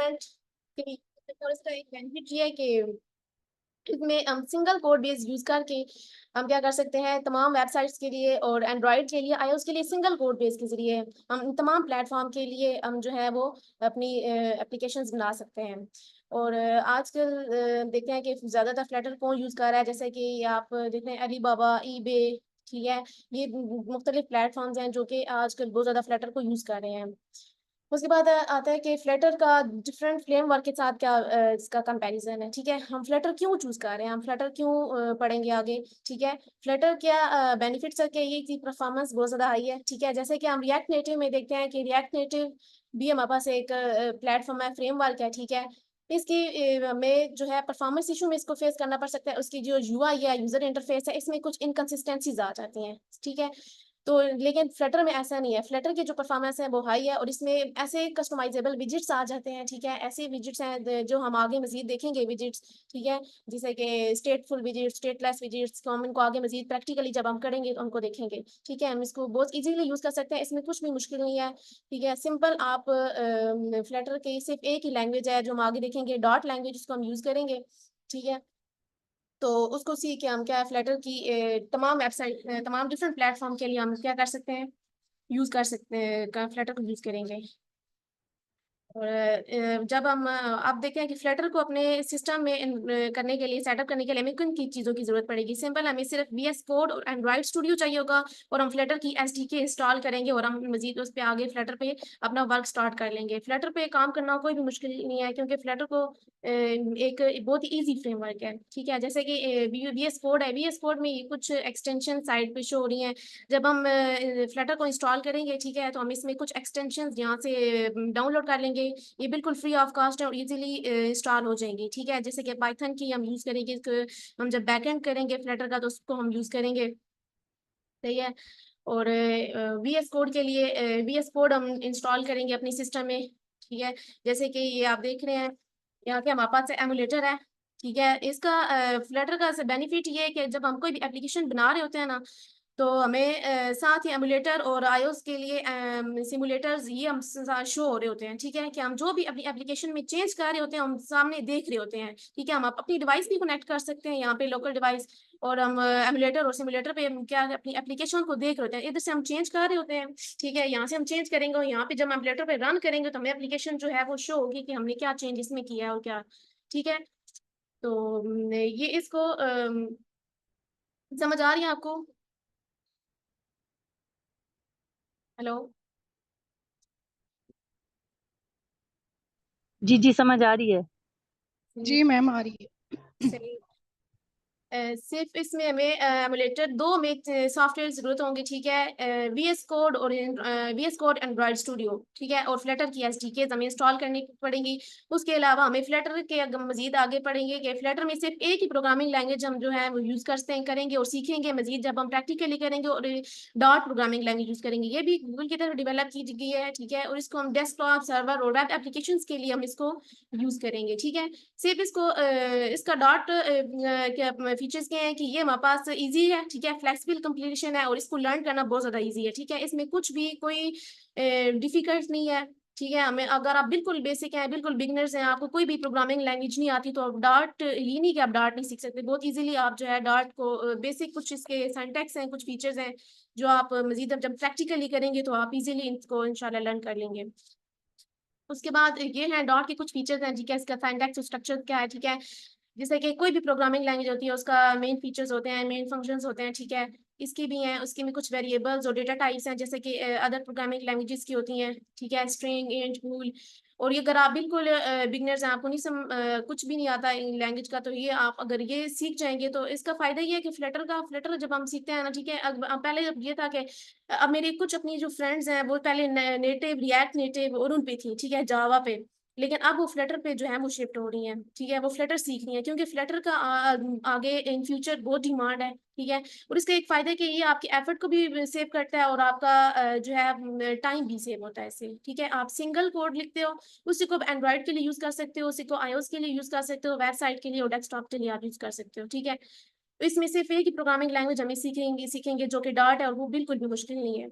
और इसका एक बेनिफिट ये है कि इसमें हम सिंगल कोड बेस यूज करके हम क्या कर सकते हैं, तमाम वेबसाइट्स के लिए और एंड्रॉयड के लिए, आईओएस के लिए सिंगल कोड बेस के जरिए हम तमाम प्लेटफॉर्म के लिए हम जो है वो अपनी एप्लीकेशंस बना सकते हैं। और आजकल देखते हैं कि ज़्यादातर फ्लटर कौन यूज़ कर रहा है, जैसे कि आप देखते हैं अली बाबा, ईबे, ठीक है, ये मुख्तलिफ प्लेटफॉर्म्स हैं जो कि आजकल बहुत ज़्यादा फ्लटर को यूज़ कर रहे हैं। उसके बाद आता है कि फ्लटर का डिफरेंट फ्रेमवर्क के साथ क्या इसका कंपैरिजन है, ठीक है। हम फ्लटर क्यों चूज कर रहे हैं, हम फ्लटर क्यों पढ़ेंगे आगे, ठीक है। फ्लटर क्या बेनिफिट्स है कि ये की परफॉर्मेंस बहुत ज़्यादा हाई है, ठीक है। जैसे कि हम रिएक्ट नेटिव में देखते हैं कि रिएक्ट नेटिव भी हमारे पास एक प्लेटफॉर्म है, फ्रेमवर्क है, ठीक है। इसकी में जो है परफॉर्मेंस इशू में इसको फेस करना पड़ सकता है, उसकी जो यूआई है, यूजर इंटरफेस है, इसमें कुछ इनकंसिस्टेंसीज आ जाती हैं, ठीक है। तो लेकिन फ्लटर में ऐसा नहीं है, फ्लटर की जो परफॉर्मेंस है वो हाई है और इसमें ऐसे कस्टमाइजेबल विजेट्स आ जाते हैं, ठीक है। ऐसे विजेट्स हैं जो हम आगे मजीद देखेंगे विजेट्स, ठीक है, जैसे कि स्टेटफुल विजेट्स, स्टेटलेस विजेट्स, हम इनको आगे मजीद प्रैक्टिकली जब हम करेंगे तो उनको देखेंगे, ठीक है। हम इसको बहुत इजीली यूज कर सकते हैं, इसमें कुछ भी मुश्किल नहीं है, ठीक है। सिंपल आप फ्लटर की सिर्फ एक ही लैंग्वेज है जो हम आगे देखेंगे, डॉट लैंग्वेज, उसको हम यूज करेंगे, ठीक है। तो उसको सीख के हम क्या है, फ्लटर की तमाम वेबसाइट, तमाम डिफरेंट प्लेटफॉर्म के लिए हम क्या कर सकते हैं, यूज कर सकते हैं, फ्लटर को यूज करेंगे। और जब हम आप देखते हैं कि फ्लटर को अपने सिस्टम में करने के लिए, सेटअप करने के लिए हमें किन की चीज़ों की ज़रूरत पड़ेगी। सिंपल हमें सिर्फ वीएस कोड और एंड्रॉइड स्टूडियो चाहिए होगा और हम फ्लटर की एसडीके इंस्टॉल करेंगे और हम मजीद उस पर आगे फ्लटर पे अपना वर्क स्टार्ट कर लेंगे। फ्लटर पे काम करना कोई भी मुश्किल नहीं है क्योंकि फ्लटर को एक बहुत ही ईजी फ्रेमवर्क है, ठीक है। जैसे कि वीएस कोड है, वीएस कोड में कुछ एक्सटेंशन साइड पे शो हो रही हैं। जब हम फ्लटर को इंस्टॉल करेंगे, ठीक है, तो हम इसमें कुछ एक्सटेंशन यहाँ से डाउनलोड कर लेंगे। ये बिल्कुल फ्री ऑफ कॉस्ट है और इजीली इंस्टॉल हो जाएंगी, ठीक है। जैसे कि पाइथन की हम यूज करेंगे, हम जब बैकएंड करेंगे फ्लटर का तो उसको हम यूज करेंगे, सही है। और वीएस कोड के लिए वीएस कोड हम इंस्टॉल करेंगे अपनी सिस्टम में, ठीक है। जैसे कि ये आप देख रहे हैं यहाँ के हमारे पास एमुलेटर है, ठीक है। इसका फ्लटर का बेनिफिट ये है कि जब हम कोई भी एप्लीकेशन बना रहे होते हैं ना, तो हमें साथ ही एमुलेटर और आईओएस के लिए सिमुलेटर्स ये हम साथ शो हो रहे होते हैं, ठीक है, कि हम जो भी अपनी एप्लीकेशन में चेंज कर रहे होते हैं हम सामने देख रहे होते हैं, ठीक है। हम अपनी डिवाइस भी कनेक्ट कर सकते हैं यहाँ पे, लोकल डिवाइस, और हम एमुलेटर और सिमुलेटर पे हम क्या अपनी एप्लीकेशन को देख रहे होते हैं, इधर से हम चेंज कर रहे होते हैं, ठीक है। यहाँ से हम चेंज करेंगे और यहाँ पे जब हम एमुलेटर पे रन करेंगे तो हमें एप्लीकेशन जो है वो शो होगी कि हमने क्या चेंज इसमें किया है और क्या, ठीक है। तो ये इसको समझ आ रही है आपको? हेलो? जी जी, समझ आ रही है। सही। जी मैम आ रही है। सही। सिर्फ इसमें हमें एमुलेटर दो में सॉफ्टवेयर जरूरत होंगी, ठीक है, वीएस कोड और वीएस कोड एंड्रॉइड स्टूडियो, ठीक है, और फ्लटर की एसडीके हमें इंस्टॉल करनी पड़ेंगी। उसके अलावा हमें फ्लटर के मजीद आगे पढ़ेंगे कि फ्लटर में सिर्फ एक ही प्रोग्रामिंग लैंग्वेज हम जो है वो यूज करते हैं, करेंगे और सीखेंगे मजीद जब हम प्रैक्टिकली करेंगे, और डॉट प्रोग्रामिंग लैंग्वेज यूज करेंगे। ये भी गूगल की तरफ डेवलप की गई है, ठीक है, और इसको हम डेस्कटॉप सर्वर और वेब एप्लीकेशन के लिए हम इसको यूज करेंगे, ठीक है। सिर्फ इसको इसका डॉट क्या फीचर्स क्या है कि ये हमारे पास इजी है, ठीक है, फ्लेक्सिबल कंप्लीशन है और इसको लर्न करना बहुत ज्यादा इजी है, ठीक है। इसमें कुछ भी कोई डिफिकल्ट नहीं है, ठीक है। हमें अगर आप बिल्कुल बेसिक हैं, बिल्कुल बिगनर्स हैं, आपको कोई भी प्रोग्रामिंग लैंग्वेज नहीं आती, तो आप डार्ट, ये नहीं कि आप डार्ट नहीं सीख सकते, बहुत इजीली आप जो है डार्ट को बेसिक कुछ इसके सिंटैक्स हैं, कुछ फीचर्स हैं जो आप मजीद जब प्रैक्टिकली करेंगे तो आप इजीली इनको इंशाल्लाह लर्न कर लेंगे। उसके बाद ये है डॉट के कुछ फीचर्स हैं, ठीक है, इसका सिंटैक्स स्ट्रक्चर क्या है, ठीक है। जैसे कि कोई भी प्रोग्रामिंग लैंग्वेज होती है उसका मेन फीचर्स होते हैं, मेन फंक्शंस होते हैं, ठीक है। इसकी भी हैं, उसकी में कुछ वेरिएबल्स और डेटा टाइप्स हैं जैसे कि अदर प्रोग्रामिंग लैंग्वेजेस की होती हैं, ठीक है, स्ट्रिंग, इंट, बूल। और ये अगर आप बिल्कुल बिगनर्स हैं, आपको नहीं कुछ भी नहीं आता इन लैंग्वेज का, तो ये आप अगर ये सीख जाएंगे तो इसका फायदा ये है कि फ्लटर जब हम सीखते हैं ना, ठीक है, अब पहले जब ये था कि अब मेरी कुछ अपनी जो फ्रेंड्स हैं वो पहले नेटिव, रिएक्ट नेटिव और उन पे थी, ठीक है, जावा पे, लेकिन अब वो फ्लटर पे जो है वो शिफ्ट हो रही है, ठीक है, वो फ्लटर सीख रही है क्योंकि फ्लटर का आगे इन फ्यूचर बहुत डिमांड है, ठीक है। और इसका एक फायदा कि ये आपकी एफर्ट को भी सेव करता है और आपका जो है टाइम भी सेव होता है इससे, ठीक है। आप सिंगल कोड लिखते हो, उसी को एंड्रॉइड के लिए यूज कर सकते हो, उसी को आईओएस के लिए यूज कर सकते हो, वेबसाइट के लिए और डेस्कटॉप के लिए आप यूज कर सकते हो, ठीक है। तो इसमें सिर्फ एक ही प्रोग्रामिंग लैंग्वेज हमें सीखेंगे सीखेंगे जो कि डॉट है और वो बिल्कुल भी मुश्किल नहीं है।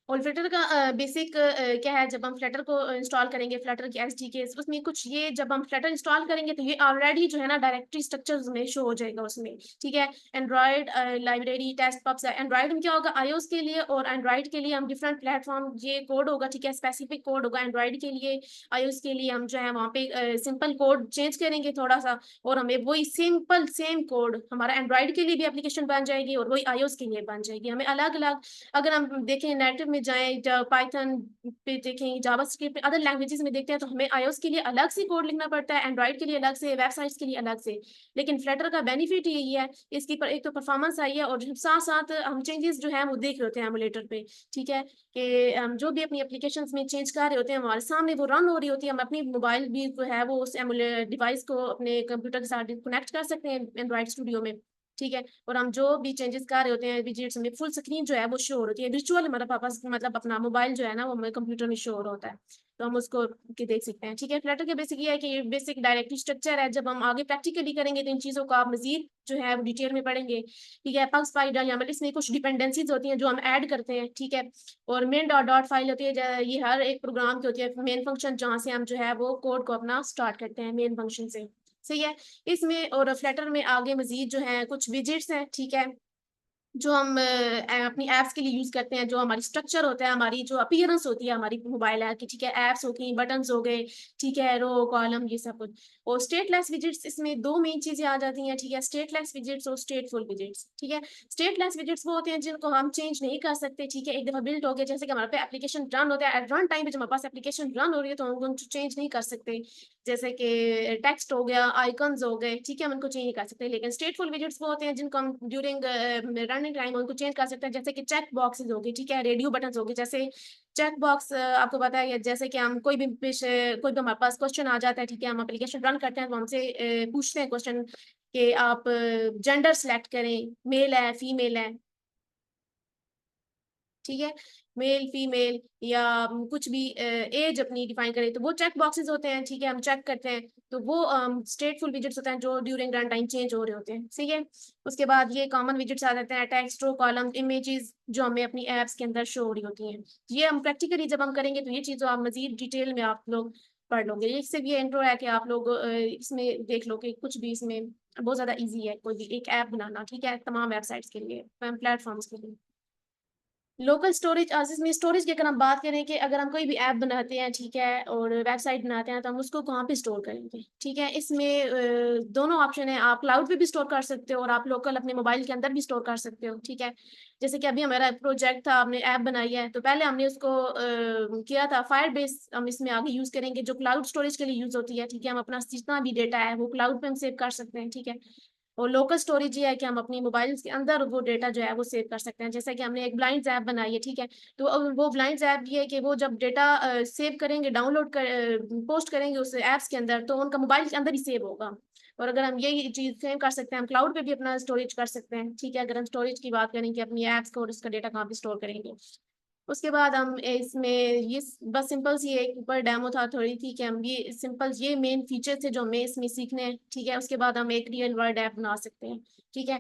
और फ्लटर का बेसिक क्या है, जब हम फ्लटर को इंस्टॉल करेंगे, फ्लटर की एसडीके, उसमें कुछ ये जब हम फ्लटर इंस्टॉल करेंगे तो ये ऑलरेडी जो है ना डायरेक्टरी स्ट्रक्चर्स में शो हो जाएगा उसमें, ठीक है। एंड्रॉयड लाइब्रेरी टेस्ट पब्स है, एंड्रॉयड में क्या होगा, आईओएस के लिए और एंड्रॉयड के लिए हम डिफरेंट प्लेटफॉर्म, ये कोड होगा, ठीक है, स्पेसिफिक कोड होगा एंड्रॉयड के लिए, आईओएस के लिए हम जो है वहाँ पे सिंपल कोड चेंज करेंगे थोड़ा सा, और हमें वही सिंपल सेम कोड हमारा एंड्रॉयड के लिए भी एप्लीकेशन बन जाएगी और वही आईओएस के लिए बन जाएगी। हमें अलग अलग, अगर हम देखें नेटिव में जाएं, पाइथन पे देखें, जावास्क्रिप्ट, अदर लैंग्वेजेस में देखते हैं तो हमें आईओएस के लिए अलग से कोड लिखना पड़ता है, एंड्रॉइड के लिए अलग से, वेबसाइट्स के लिए अलग से। लेकिन फ्लटर का बेनिफिट यही है, इसकी पर एक तो परफॉर्मेंस आई है, और साथ साथ हम चेंजेस जो है वो देख रहे होते हैं एमुलेटर पे, ठीक है, कि हम जो भी अपनी एप्लीकेशंस में चेंज कर रहे होते हैं हमारे सामने वो रन हो रही होती है, हम अपनी मोबाइल भी जो है वो उस डिवाइस को अपने कंप्यूटर के साथ कनेक्ट कर सकते हैं एंड्रॉइड स्टूडियो में, ठीक है। और हम जो भी चेंजेस कर रहे होते हैं विजेट्स में, फुल स्क्रीन जो है वो शो हो रही है, विजुअल हमारा पापा मतलब अपना मोबाइल जो है ना वो हमारे कंप्यूटर में शो हो रहा होता है, तो हम उसको के देख सकते हैं, ठीक है। फ्लटर के बेसिक ये है कि बेसिक डायरेक्टरी स्ट्रक्चर है, जब हम आगे प्रैक्टिकली करेंगे तो इन चीजों को आप मजीद जो है वो डिटेल में पढ़ेंगे, ठीक है। पग स्पाइडर या इसमें कुछ डिपेंडेंसीज होती हैं जो हम ऐड करते हैं, ठीक है। और मेन डॉट डॉट फाइल होती है, ये हर एक प्रोग्राम की होती है मेन फंक्शन, जहाँ से हम जो है वो कोड को अपना स्टार्ट करते हैं मेन फंक्शन से, सही है। इसमें और फ्लटर में आगे मजीद जो है कुछ विजेट्स हैं, ठीक है, जो हम अपनी एप्स के लिए यूज करते हैं, जो हमारी स्ट्रक्चर होता है, हमारी जो अपीयरेंस होती है हमारी मोबाइल ऐप की, ठीक है, एप्स हो गई, बटन्स हो गए, ठीक है, रो कॉलम ये सब कुछ। और स्टेटलेस विजेट्स, इसमें दो मेन चीजें आ जाती हैं, ठीक है, स्टेटलेस विजेट्स और स्टेटफुल विजेट्स, ठीक है। स्टेटलेस विजेट्स वो होते हैं जिनको हम चेंज नहीं कर सकते, ठीक है, एक दफा बिल्ड हो गए, जैसे कि हमारे पे एप्लीकेशन रन होता है, एट रन टाइम पे जब हमारे पास एप्लीकेशन रन हो रही है तो हम उनको चेंज नहीं कर सकते, जैसे कि टेक्स्ट हो गया, आइकन्स हो गए, ठीक है, हम उनको चेंज नहीं कर सकते। लेकिन स्टेटफुल विजेट्स वो होते हैं जिनको हम ड्यूरिंग रनिंग टाइम उनको चेंज कर सकते हैं, जैसे कि चेक बॉक्सेस हो गए, ठीक है, रेडियो बटन हो गए, जैसे चेक बॉक्स आपको पता है, जैसे कि हम कोई भी हमारे पास क्वेश्चन आ जाता है, ठीक है, हम एप्लीकेशन रन करते हैं तो हमसे पूछते हैं क्वेश्चन कि आप जेंडर सेलेक्ट करें, मेल है फीमेल है, ठीक है, मेल फीमेल, या कुछ भी एज अपनी डिफाइन करें, तो वो चेक बॉक्सेस होते हैं, ठीक है, हम चेक करते हैं, तो वो स्टेटफुल विजेट्स होते हैं जो ड्यूरिंग रन टाइम चेंज हो रहे होते हैं, ठीक है। उसके बाद ये कॉमन विजेट्स आ जाते हैं, टेक्स्ट, रो कॉलम, इमेजेस, जो हमें अपनी एप्स के अंदर शो हो रही होती हैं। ये हम प्रैक्टिकली जब हम करेंगे तो ये चीज़ों आप मजीद डिटेल में आप लोग पढ़ लोगे, ये सिर्फ ये इंट्रो है कि आप लोग इसमें देख लो कि कुछ भी इसमें बहुत ज्यादा इजी है कोई भी एक ऐप बनाना, ठीक है, तमाम वेबसाइट्स के लिए, प्लेटफॉर्म्स के लिए। लोकल स्टोरेज, में स्टोरेज की अगर हम बात करें कि अगर हम कोई भी ऐप बनाते हैं, ठीक है, और वेबसाइट बनाते हैं तो हम उसको कहाँ पे स्टोर करेंगे, ठीक है। इसमें दोनों ऑप्शन है, आप क्लाउड पे भी स्टोर कर सकते हो और आप लोकल अपने मोबाइल के अंदर भी स्टोर कर सकते हो, ठीक है। जैसे कि अभी हमारा प्रोजेक्ट था, हमने ऐप बनाई है, तो पहले हमने उसको किया था फायर बेस, हम इसमें आगे यूज करेंगे जो क्लाउड स्टोरेज के लिए यूज होती है, ठीक है, हम अपना जितना भी डेटा है वो क्लाउड पे हम सेव कर सकते हैं, ठीक है। और लोकल स्टोरेज ये है कि हम अपनी मोबाइल के अंदर वो डेटा जो है वो सेव कर सकते हैं, जैसे कि हमने एक ब्लाइंड ऐप बनाई है, ठीक है, तो अब वो ब्लाइंड ऐप ये है कि वो जब डेटा सेव करेंगे, डाउनलोड कर पोस्ट करेंगे उस ऐप्स के अंदर, तो उनका मोबाइल के अंदर ही सेव होगा। और अगर हम ये चीज सेव कर सकते हैं, हम क्लाउड पे भी अपना स्टोरेज कर सकते हैं, ठीक है, अगर हम स्टोरेज की बात करें कि अपनी ऐप्स को और उसका डेटा कहाँ पे स्टोर करेंगे। उसके बाद हम इसमें ये बस सिंपल सी एक ऊपर डेमो था थोड़ी थी कि हम ये सिंपल ये मेन फीचर थे जो हमें इसमें सीखने हैं, ठीक है। उसके बाद हम एक रियल वर्ल्ड ऐप बना सकते हैं, ठीक है।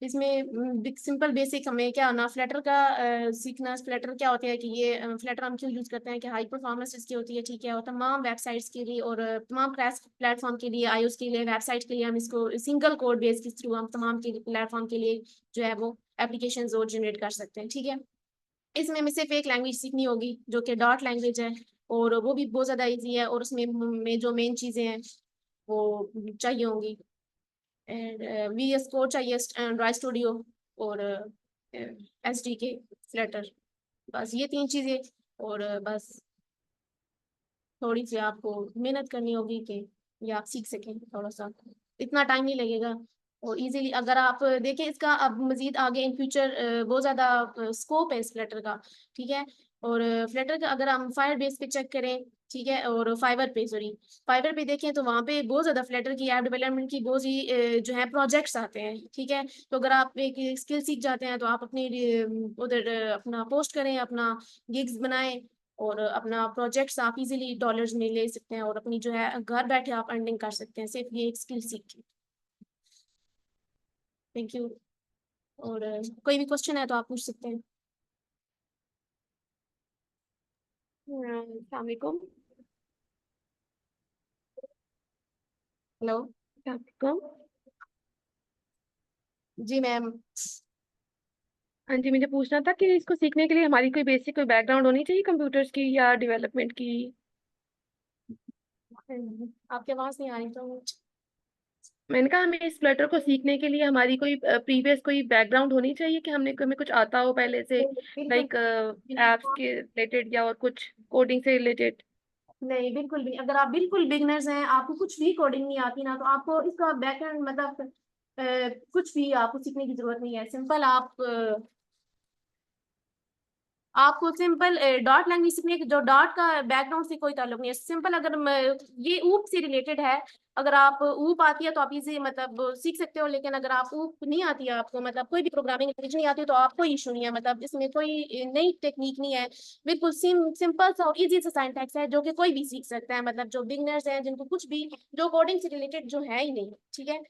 इसमें सिंपल बेसिक हमें क्या होना, फ्लटर का सीखना, फ्लटर क्या होता है कि ये फ्लटर हम क्यों यूज करते हैं कि हाई परफॉर्मेंस इसकी होती है, ठीक है, और तमाम वेबसाइट्स के लिए और तमाम क्रैश प्लेटफॉर्म के लिए, आईओएस के लिए, वेबसाइट के लिए हम इसको सिंगल कोड बेस के थ्रू हम तमाम के प्लेटफॉर्म के लिए जो है वो एप्लीकेशन और जनरेट कर सकते हैं, ठीक है। इसमें हमें सिर्फ एक लैंग्वेज सीखनी होगी जो कि डॉट लैंग्वेज है, और वो भी बहुत ज़्यादा इजी है, और उसमें में जो मेन चीज़ें हैं वो चाहिए होंगी, एंड वी एस कोड चाहिए, एंड्रॉइड स्टूडियो, और एस डी के, फ्लटर, बस ये तीन चीज़ें। और बस थोड़ी सी आपको मेहनत करनी होगी कि ये आप सीख सकें थोड़ा सा, इतना टाइम नहीं लगेगा। और इजीली अगर आप देखें इसका अब मजीद आगे इन फ्यूचर बहुत ज़्यादा स्कोप है इस फ्लटर का, ठीक है। और फ्लटर का अगर हम फायर बेस पे चेक करें, ठीक है, और फाइवर पे, सॉरी, फाइवर पे देखें तो वहाँ पे बहुत ज़्यादा फ्लटर की ऐप डेवलपमेंट की बहुत सी जो है प्रोजेक्ट्स आते हैं, ठीक है। तो अगर आप एक स्किल सीख जाते हैं तो आप अपनी उधर अपना पोस्ट करें, अपना गिग्स बनाएं, और अपना प्रोजेक्ट्स आप इजीली डॉलर्स में ले सकते हैं, और अपनी जो है घर बैठे आप अर्निंग कर सकते हैं सिर्फ ये एक स्किल सीख के। Thank you. और कोई भी क्वेश्चन है तो आप पूछ सकते हैं। अस्सलाम वालेकुम। हेलो। अस्सलाम वालेकुम। जी मैम। हाँ जी, मुझे पूछना था कि इसको सीखने के लिए हमारी कोई बेसिक कोई बैकग्राउंड होनी चाहिए कंप्यूटर्स की या डेवलपमेंट की। आपकी आवाज नहीं आ रही तो। मैंने कहा हमें इस फ्लटर को सीखने के लिए हमारी कोई प्रीवियस कोई बैकग्राउंड होनी चाहिए कि हमें कुछ आता हो पहले से, बिल्कुल। लाइक एप्स के रिलेटेड या और कुछ कोडिंग से रिलेटेड। नहीं, बिल्कुल भी अगर आप बिल्कुल बिगनर्स हैं, आपको कुछ भी कोडिंग नहीं आती ना, तो आपको इसका बैकएंड मतलब कुछ भी आपको सीखने की जरूरत नहीं है। सिंपल आप आपको सिंपल डॉट लैंग्वेज सीखने की, जो डॉट का बैकग्राउंड से कोई ताल्लुक नहीं है। सिंपल अगर ये ऊप से रिलेटेड है। अगर आप ऊप आती है तो आप इजी मतलब सीख सकते हो, लेकिन अगर आप ऊप नहीं आती है, आपको मतलब कोई भी प्रोग्रामिंग लैंग्वेज नहीं आती है, तो आपको इशू नहीं है। मतलब इसमें कोई नई टेक्निक नहीं है। बिल्कुल सिंपल सा और इजी सा सिंटैक्स है, जो कि कोई भी सीख सकता है। मतलब जो बिगनर्स हैं, जिनको कुछ भी जो कोडिंग से रिलेटेड जो है ही नहीं, ठीक है।